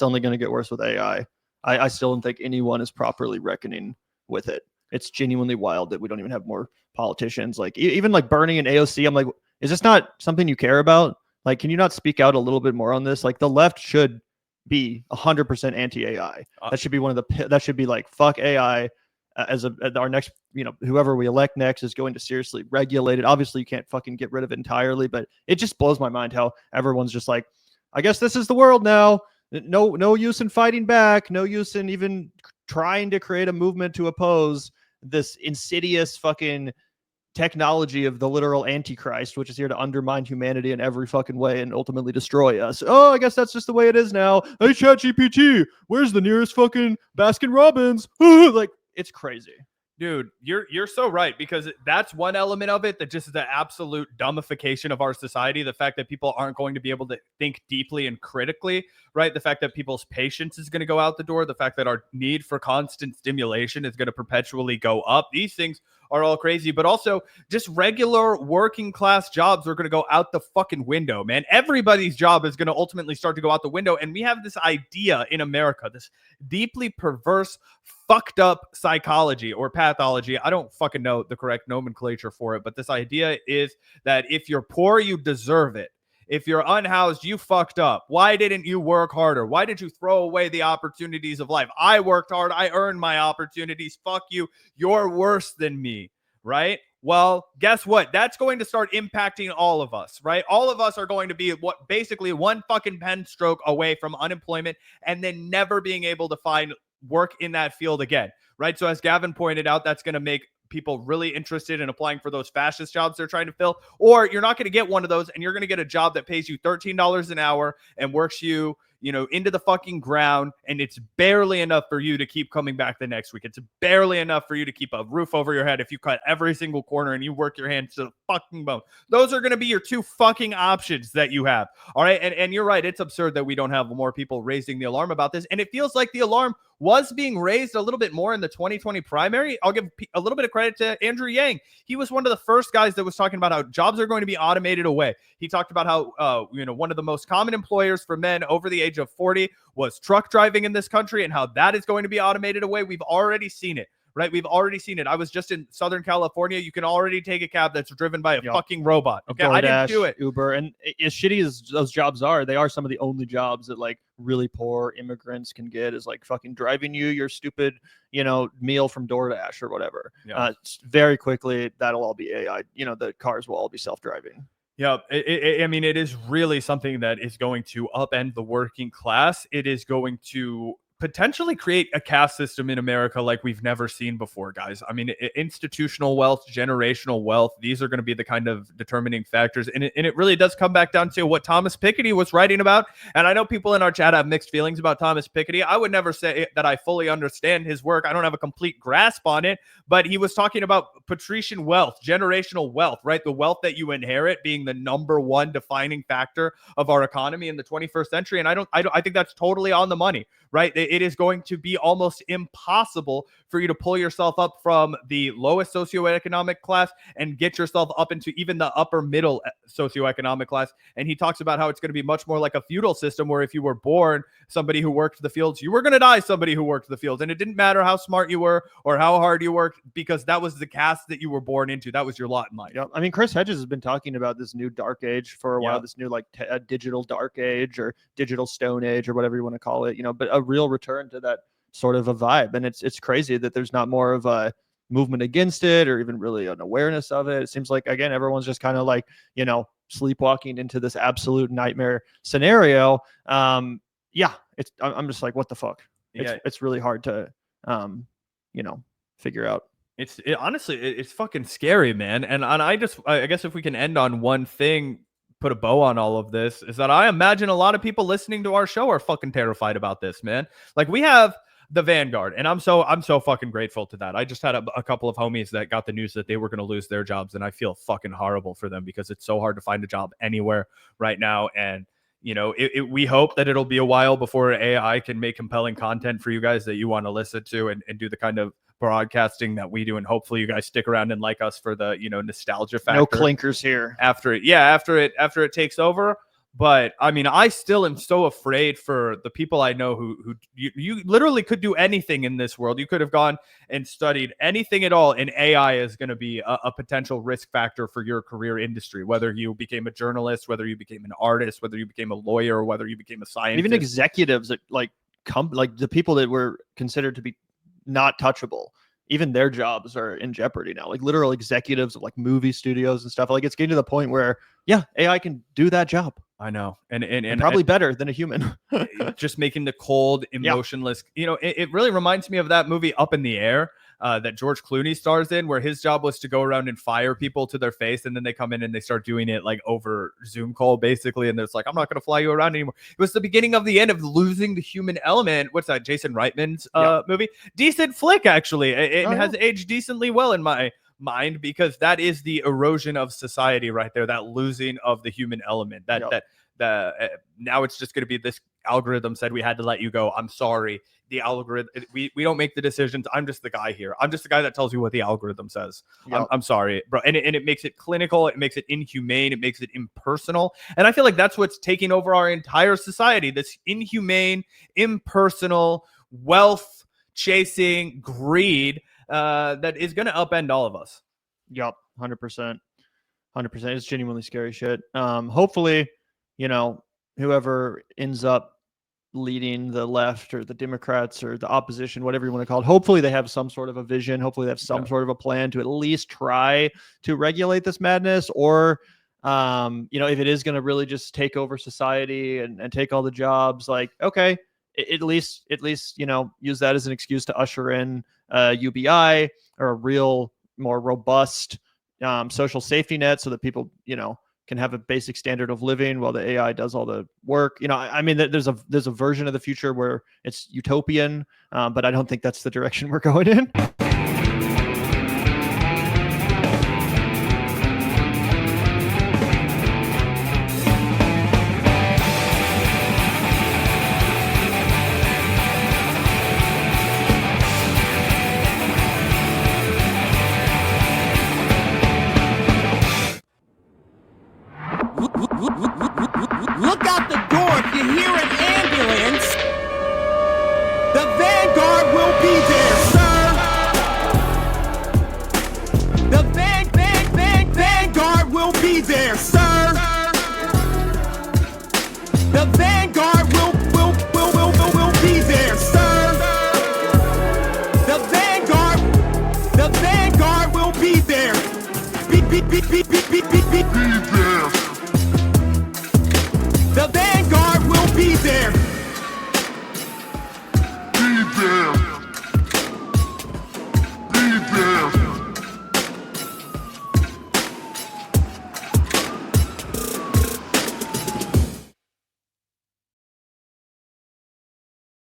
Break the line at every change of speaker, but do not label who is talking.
only going to get worse with AI. I still don't think anyone is properly reckoning with it. It's genuinely wild that we don't even have more politicians. Like even like Bernie and AOC, I'm like, is this not something you care about? Like, can you not speak out a little bit more on this? Like the left should be 100% anti-AI. That should be one of the, that should be like, fuck AI. As our next, whoever we elect next is going to seriously regulate it. Obviously, you can't fucking get rid of it entirely, but it just blows my mind how everyone's just like, I guess this is the world now. No use in fighting back. No use in even trying to create a movement to oppose this insidious fucking technology of the literal Antichrist, which is here to undermine humanity in every fucking way and ultimately destroy us. Oh, I guess that's just the way it is now. Hey, ChatGPT, where's the nearest fucking Baskin Robbins? Like, it's crazy.
Dude, you're so right, because that's one element of it that just is the absolute dumbification of our society. The fact that people aren't going to be able to think deeply and critically, right? The fact that people's patience is going to go out the door. The fact that our need for constant stimulation is going to perpetually go up. These things are all crazy, but also just regular working class jobs are going to go out the fucking window, man. Everybody's job is going to ultimately start to go out the window. And we have this idea in America, this deeply perverse, fucked up psychology or pathology. I don't fucking know the correct nomenclature for it, but this idea is that if you're poor, you deserve it. If you're unhoused, you fucked up. Why didn't you work harder? Why did you throw away the opportunities of life? I worked hard. I earned my opportunities. Fuck you. You're worse than me, right? Well, guess what? That's going to start impacting all of us, right? All of us are going to be basically one fucking pen stroke away from unemployment and then never being able to find work in that field again, right? So as Gavin pointed out, that's going to make people really interested in applying for those fascist jobs they're trying to fill, or you're not going to get one of those and you're going to get a job that pays you $13 an hour and works you, into the fucking ground. And it's barely enough for you to keep coming back the next week. It's barely enough for you to keep a roof over your head if you cut every single corner and you work your hands to the fucking bone. Those are going to be your two fucking options that you have. All right. And you're right. It's absurd that we don't have more people raising the alarm about this. And it feels like the alarm was being raised a little bit more in the 2020 primary. I'll give a little bit of credit to Andrew Yang. He was one of the first guys that was talking about how jobs are going to be automated away. He talked about how, one of the most common employers for men over the age of 40 was truck driving in this country and how that is going to be automated away. We've already seen it. Right? We've already seen it. I was just in Southern California. You can already take a cab that's driven by a fucking robot. Okay.
DoorDash,
I didn't do it.
Uber. And as shitty as those jobs are, they are some of the only jobs that like really poor immigrants can get, is like fucking driving you your stupid, meal from DoorDash or whatever. Yeah. Very quickly, that'll all be AI. The cars will all be self-driving.
Yeah, it is really something that is going to upend the working class. It is going to potentially create a caste system in America like we've never seen before, guys. I mean, institutional wealth, generational wealth, these are going to be the kind of determining factors. And it really does come back down to what Thomas Piketty was writing about. And I know people in our chat have mixed feelings about Thomas Piketty. I would never say that I fully understand his work. I don't have a complete grasp on it, but he was talking about patrician wealth, generational wealth, right? The wealth that you inherit being the number one defining factor of our economy in the 21st century. And I think that's totally on the money, right? It is going to be almost impossible for you to pull yourself up from the lowest socioeconomic class and get yourself up into even the upper middle socioeconomic class. And he talks about how it's going to be much more like a feudal system where if you were born somebody who worked the fields, you were going to die somebody who worked the fields. And it didn't matter how smart you were or how hard you worked, because that was the caste that you were born into. That was your lot in life.
Yeah. I mean, Chris Hedges has been talking about this new dark age for a while, this new like digital dark age or digital stone age or whatever you want to call it, but a real return to that sort of a vibe. And it's crazy that there's not more of a movement against it or even really an awareness of it. It seems like, again, everyone's just kind of like, sleepwalking into this absolute nightmare scenario. I'm just like, what the fuck? It's really hard to, figure out.
Honestly, it's fucking scary, man. And I guess if we can end on one thing, put a bow on all of this, is that I imagine a lot of people listening to our show are fucking terrified about this, man. Like, we have the Vanguard, and I'm so fucking grateful to that. I just had a couple of homies that got the news that they were going to lose their jobs, and I feel fucking horrible for them because it's so hard to find a job anywhere right now. And we hope that it'll be a while before AI can make compelling content for you guys that you want to listen to and do the kind of broadcasting that we do. And hopefully you guys stick around and like us for the, nostalgia factor.
No clinkers here.
After it takes over. But I mean, I still am so afraid for the people I know who you literally could do anything in this world. You could have gone and studied anything at all, and AI is going to be a potential risk factor for your career industry. Whether you became a journalist, whether you became an artist, whether you became a lawyer, or whether you became a scientist.
Even executives that like the people that were considered to be not touchable, even their jobs are in jeopardy now. Like literal executives of like movie studios and stuff. Like it's getting to the point where AI can do that job.
I know, and
probably better than a human.
Just making the cold, emotionless. It really reminds me of that movie Up in the Air that George Clooney stars in, where his job was to go around and fire people to their face, and then they come in and they start doing it like over Zoom call, basically. And it's like, I'm not going to fly you around anymore. It was the beginning of the end of losing the human element. What's that? Jason Reitman's movie? Decent flick, actually. It has aged decently well in my mind, because that is the erosion of society right there, that losing of the human element. Now it's just going to be this algorithm said we had to let you go. I'm sorry. The algorithm, we don't make the decisions. I'm just the guy here. I'm just the guy that tells you what the algorithm says. I'm sorry, bro. And it makes it clinical. It makes it inhumane. It makes it impersonal. And I feel like that's what's taking over our entire society. This inhumane, impersonal, wealth chasing greed that is going to upend all of us.
Yup, 100%. 100%. It's genuinely scary shit. Hopefully, whoever ends up leading the left or the Democrats or the opposition, whatever you want to call it, hopefully they have some sort of a vision. Hopefully they have some sort of a plan to at least try to regulate this madness. Or, if it is going to really just take over society and take all the jobs, like, okay, at least, use that as an excuse to usher in UBI or a real, more robust social safety net so that people, can have a basic standard of living while the AI does all the work. I mean, there's a version of the future where it's utopian, but I don't think that's the direction we're going in.
Look out the door if you hear an ambulance. The Vanguard will be there, sir. The Vanguard will be there, sir. The Vanguard will be there, sir. The Vanguard will be there. Be there. The Vanguard will be there. Be there.